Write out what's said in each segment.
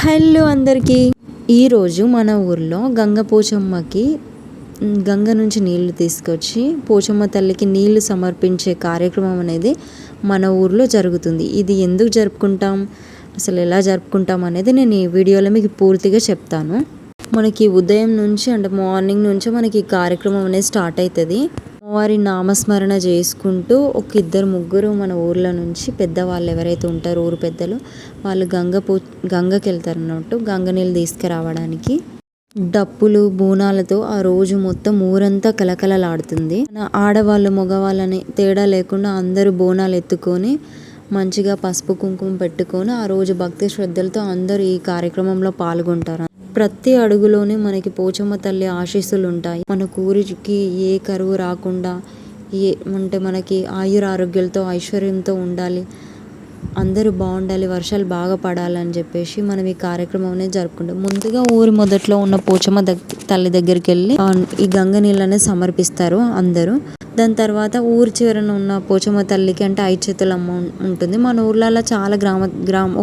Hello అందరికీ ఈరోజు మన ఊర్లో గంగ పోచమ్మకి గంగ నుంచి నీళ్లు తీసుకొచ్చి పోచమ్మ తల్లికి నీళ్లు సమర్పించే కార్యక్రమం అనేది మన ఊర్లో జరుగుతుంది. ఇది ఎందుకు జరుపుకుంటాం, అసలు ఎలా జరుపుకుంటాం అనేది నేను ఈ వీడియోలో మీకు పూర్తిగా చెప్తాను. మనకి ఉదయం నుంచి అంటే మార్నింగ్ నుంచి మనకి ఈ కార్యక్రమం అనేది స్టార్ట్ అవుతుంది. వారి నామస్మరణ చేసుకుంటూ ఒక ఇద్దరు ముగ్గురు మన ఊర్లో నుంచి పెద్దవాళ్ళు ఎవరైతే ఉంటారో ఊరు పెద్దలు వాళ్ళు గంగకి వెళ్తారు అన్నట్టు. గంగ నీళ్ళు తీసుకురావడానికి డప్పులు బోనాలతో ఆ రోజు మొత్తం ఊరంతా కలకలలాడుతుంది. ఆడవాళ్ళు మగవాళ్ళని తేడా లేకుండా అందరూ బోనాలు ఎత్తుకొని మంచిగా పసుపు కుంకుమ పెట్టుకొని ఆ రోజు భక్తి శ్రద్ధలతో అందరూ ఈ కార్యక్రమంలో పాల్గొంటారు. ప్రతి అడుగులోనే మనకి పోచమ్మ తల్లి ఆశీస్సులు ఉంటాయి. మన ఊరికి ఏ కరువు రాకుండా అంటే మనకి ఆయురారోగ్యాలతో ఐశ్వర్యంతో ఉండాలి, అందరూ బాగుండాలి, వర్షాలు బాగా పడాలని చెప్పేసి మనం ఈ కార్యక్రమం అనేది జరుపుకుంటాం. ముందుగా ఊరి మొదట్లో ఉన్న పోచమ్మ తల్లి దగ్గరికి వెళ్ళి ఈ గంగ నీళ్ళనే సమర్పిస్తారు అందరూ. దాని తర్వాత ఊరి చివరన ఉన్న పోచమ్మ తల్లికి అంటే ఐచేతులమ్మ ఉంటుంది. మన ఊర్లలో చాలా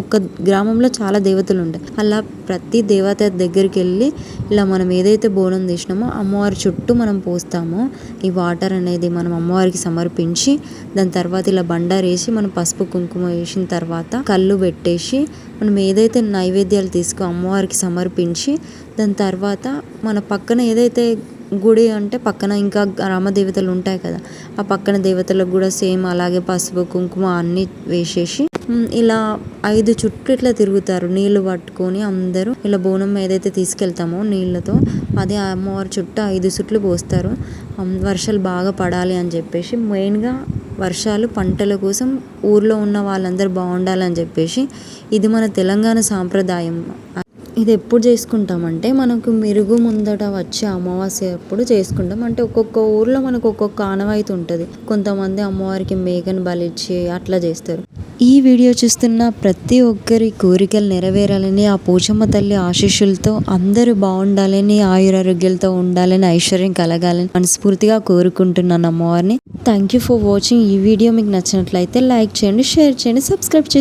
ఒక్క గ్రామంలో చాలా దేవతలు ఉంటాయి. అలా ప్రతి దేవత దగ్గరికి వెళ్ళి ఇలా మనం ఏదైతే బోనం తీసినామో అమ్మవారి చుట్టూ మనం పోస్తామో ఈ వాటర్ అనేది మనం అమ్మవారికి సమర్పించి దాని తర్వాత ఇలా బండారేసి మనం పసుపు కుంకుమ వేసిన తర్వాత కళ్ళు పెట్టేసి మనం ఏదైతే నైవేద్యాలు తీసుకో అమ్మవారికి సమర్పించి దాని తర్వాత మన పక్కన ఏదైతే గుడి అంటే పక్కన ఇంకా రామదేవతలు ఉంటాయి కదా, ఆ పక్కన దేవతలకు కూడా సేమ్ అలాగే పసుపు కుంకుమ అన్నీ వేసేసి ఇలా 5 చుట్లు ఇట్లా తిరుగుతారు నీళ్లు పట్టుకొని అందరూ. ఇలా బోనం ఏదైతే తీసుకెళ్తామో నీళ్ళతో అదే అమ్మవారి చుట్టూ 5 చుట్లు పోస్తారు. వర్షాలు బాగా పడాలి అని చెప్పేసి, మెయిన్గా వర్షాలు పంటల కోసం ఊర్లో ఉన్న వాళ్ళందరూ బాగుండాలని చెప్పేసి ఇది మన తెలంగాణ సాంప్రదాయం. ఇది ఎప్పుడు చేసుకుంటామంటే మనకు మెరుగు ముందట వచ్చే అమావాస్య అప్పుడు చేసుకుంటాం. అంటే ఒక్కొక్క ఊర్లో మనకు ఒక్కొక్క ఆనవాయితీ ఉంటుంది. కొంతమంది అమ్మవారికి మేకను బలిచ్చి అట్లా చేస్తారు. ఈ వీడియో చూస్తున్న ప్రతి ఒక్కరి కోరికలు నెరవేరాలని, ఆ పోచమ్మ తల్లి ఆశీస్సులతో అందరూ బాగుండాలని, ఆయురారోగ్యాలతో ఉండాలని, ఐశ్వర్యం కలగాలని మనస్ఫూర్తిగా కోరుకుంటున్నాను అమ్మవారిని. Thank you for watching. ఈ వీడియో మీకు నచ్చినట్లయితే లైక్ చేయండి, షేర్ చేయండి, సబ్స్క్రైబ్ చేయండి.